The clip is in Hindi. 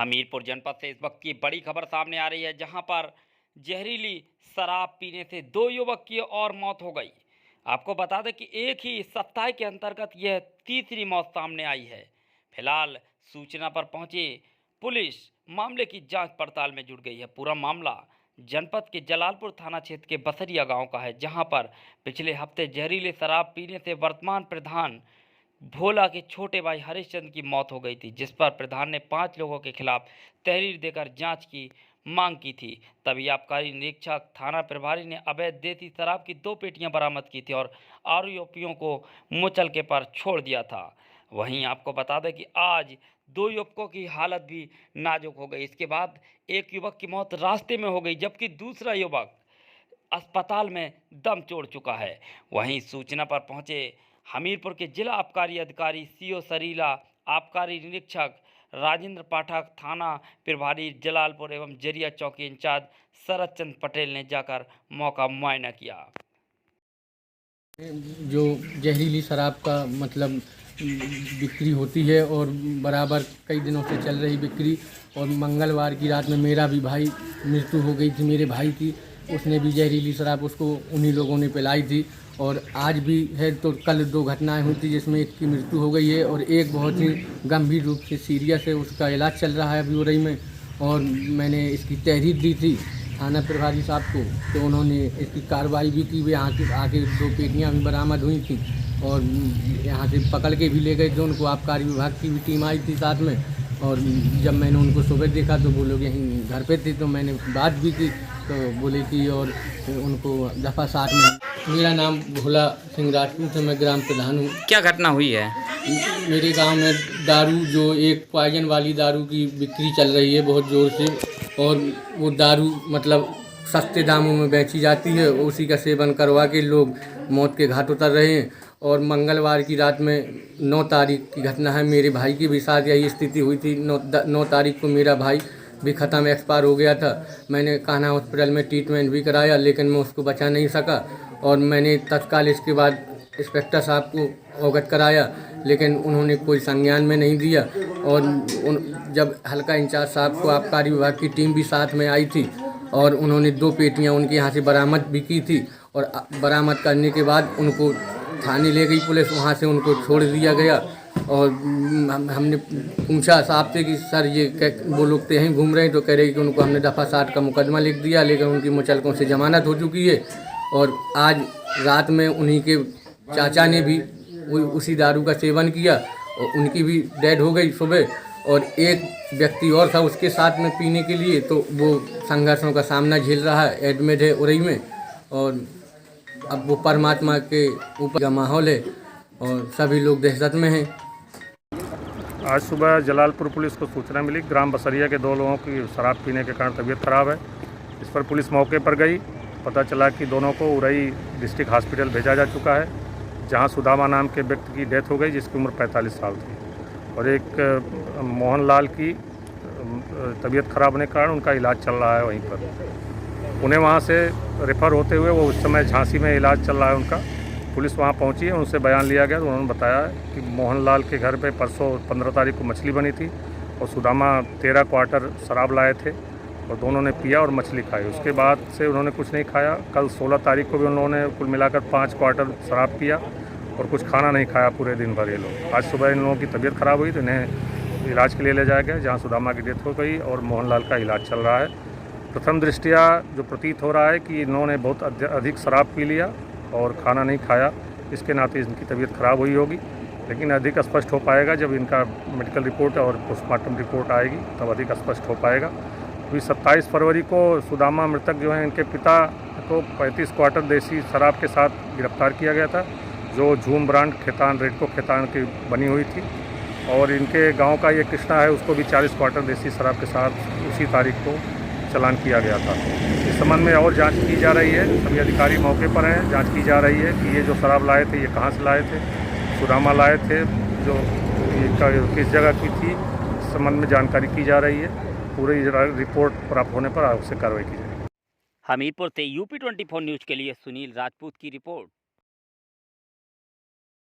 हमीरपुर जनपद से इस वक्त की बड़ी खबर सामने आ रही है, जहां पर जहरीली शराब पीने से 2 युवक की और मौत हो गई। आपको बता दें कि एक ही सप्ताह के अंतर्गत यह तीसरी मौत सामने आई है। फिलहाल सूचना पर पहुंची पुलिस मामले की जांच पड़ताल में जुट गई है। पूरा मामला जनपद के जलालपुर थाना क्षेत्र के बसरिया गांव का है, जहां पर पिछले हफ्ते जहरीली शराब पीने से वर्तमान प्रधान भोला के छोटे भाई हरिश्चंद्र की मौत हो गई थी, जिस पर प्रधान ने 5 लोगों के खिलाफ तहरीर देकर जांच की मांग की थी। तभी आबकारी निरीक्षक थाना प्रभारी ने अवैध देसी शराब की 2 पेटियां बरामद की थी और आरोपियों को मुचलके पर छोड़ दिया था। वहीं आपको बता दें कि आज 2 युवकों की हालत भी नाजुक हो गई। इसके बाद एक युवक की मौत रास्ते में हो गई, जबकि दूसरा युवक अस्पताल में दम तोड़ चुका है। वहीं सूचना पर पहुंचे हमीरपुर के जिला आबकारी अधिकारी सीओ सरीला, आबकारी निरीक्षक राजेंद्र पाठक, थाना प्रभारी जलालपुर एवं जरिया चौकी इंचार्ज शरद चंद्र पटेल ने जाकर मौका मुआयना किया। जो जहरीली शराब का मतलब बिक्री होती है और बराबर कई दिनों से चल रही बिक्री, और मंगलवार की रात में मेरा भी भाई मृत्यु हो गई थी, मेरे भाई की। उसने भी जहरीली शराब उसको उन्हीं लोगों ने पिलाई थी। और आज भी है तो कल 2 घटनाएं हुई थी, जिसमें एक की मृत्यु हो गई है और एक बहुत ही गंभीर रूप से सीरियस है, उसका इलाज चल रहा है अभी उरई में। और मैंने इसकी तहरीर दी थी थाना प्रभारी साहब को, तो उन्होंने इसकी कार्रवाई भी की। वे आके 2 पेटियाँ भी बरामद हुई थी और यहाँ से पकड़ के भी ले गए थे उनको। आबकारी विभाग की भी टीम आई थी साथ में। और जब मैंने उनको सुबह देखा तो वो लोग यहीं घर पे थे, तो मैंने बात भी की तो बोले कि और उनको दफ़ा 7 में। मेरा नाम भोला सिंह राजपूत है, मैं ग्राम प्रधान हूँ। क्या घटना हुई है? मेरे गांव में दारू, जो एक पॉइजन वाली दारू की बिक्री चल रही है बहुत ज़ोर से, और वो दारू मतलब सस्ते दामों में बेची जाती है, उसी का सेवन करवा के लोग मौत के घाट उतर रहे हैं। और मंगलवार की रात में 9 तारीख की घटना है, मेरे भाई के भी साथ यही स्थिति हुई थी। 9 तारीख को मेरा भाई भी ख़त्म एक्सपायर हो गया था। मैंने कान्हा हॉस्पिटल में ट्रीटमेंट भी कराया, लेकिन मैं उसको बचा नहीं सका। और मैंने तत्काल इसके बाद इंस्पेक्टर साहब को अवगत कराया, लेकिन उन्होंने कोई संज्ञान में नहीं दिया। और जब हल्का इंचार्ज साहब को आबकारी विभाग की टीम भी साथ में आई थी और उन्होंने 2 पेटियां उनके यहाँ से बरामद भी की थी, और बरामद करने के बाद उनको थाने ले गई पुलिस, वहाँ से उनको छोड़ दिया गया। और हमने पूछा साहब से कि सर ये वो लोग तो यहीं घूम रहे हैं, तो कह रहे कि उनको हमने दफ़ा 60 का मुकदमा लिख दिया, लेकिन उनकी मुचलकों से जमानत हो चुकी है। और आज रात में उन्हीं के चाचा ने भी उसी दारू का सेवन किया और उनकी भी डेड हो गई सुबह। और एक व्यक्ति और था उसके साथ में पीने के लिए, तो वो संघर्षों का सामना झेल रहा है, एडमिट है उरई में। और अब वो परमात्मा के ऊपर का माहौल है और सभी लोग दहशत में हैं। आज सुबह जलालपुर पुलिस को सूचना मिली, ग्राम बसरिया के 2 लोगों की शराब पीने के कारण तबीयत खराब है। इस पर पुलिस मौके पर गई, पता चला कि दोनों को उरई डिस्ट्रिक्ट हॉस्पिटल भेजा जा चुका है, जहां सुदामा नाम के व्यक्ति की डेथ हो गई, जिसकी उम्र 45 साल थी। और एक मोहनलाल की तबीयत खराब होने के कारण उनका इलाज चल रहा है वहीं पर। उन्हें वहाँ से रेफ़र होते हुए वो उस समय झांसी में इलाज चल रहा है उनका। पुलिस वहाँ पहुँची है, उनसे बयान लिया गया, तो उन्होंने बताया कि मोहनलाल के घर पे परसों 15 तारीख को मछली बनी थी और सुदामा 13 क्वार्टर शराब लाए थे और दोनों ने पिया और मछली खाई। उसके बाद से उन्होंने कुछ नहीं खाया। कल 16 तारीख को भी उन्होंने कुल मिलाकर 5 क्वार्टर शराब पिया और कुछ खाना नहीं खाया पूरे दिन भर ये लोग। आज सुबह इन लोगों की तबीयत खराब हुई तो इन्हें इलाज के लिए ले जाया गया, जहाँ सुदामा की डेथ हो गई और मोहनलाल का इलाज चल रहा है। प्रथम दृष्टया जो प्रतीत हो रहा है कि इन्होंने बहुत अधिक शराब पी लिया और खाना नहीं खाया, इसके नाते इनकी तबीयत खराब हुई होगी। लेकिन अधिक स्पष्ट हो पाएगा जब इनका मेडिकल रिपोर्ट और पोस्टमार्टम रिपोर्ट आएगी, तब अधिक स्पष्ट हो पाएगा। अभी 27 फरवरी को सुदामा मृतक जो हैं, इनके पिता को 35 क्वार्टर देसी शराब के साथ गिरफ्तार किया गया था, जो झूम ब्रांड खेतान रेडको खेतान की बनी हुई थी। और इनके गाँव का ये कृष्णा है, उसको भी 40 क्वार्टर देसी शराब के साथ उसी तारीख को चालान किया गया था। इस संबंध में और जांच की जा रही है, सभी अधिकारी मौके पर हैं, जांच की जा रही है कि ये जो शराब लाए थे ये कहां से लाए थे, सुदामा लाए थे, जो किस जगह की थी, इस संबंध में जानकारी की जा रही है। पूरी रिपोर्ट प्राप्त होने पर उससे कार्रवाई की जाएगी। हमीरपुर से UP 24 न्यूज़ के लिए सुनील राजपूत की रिपोर्ट।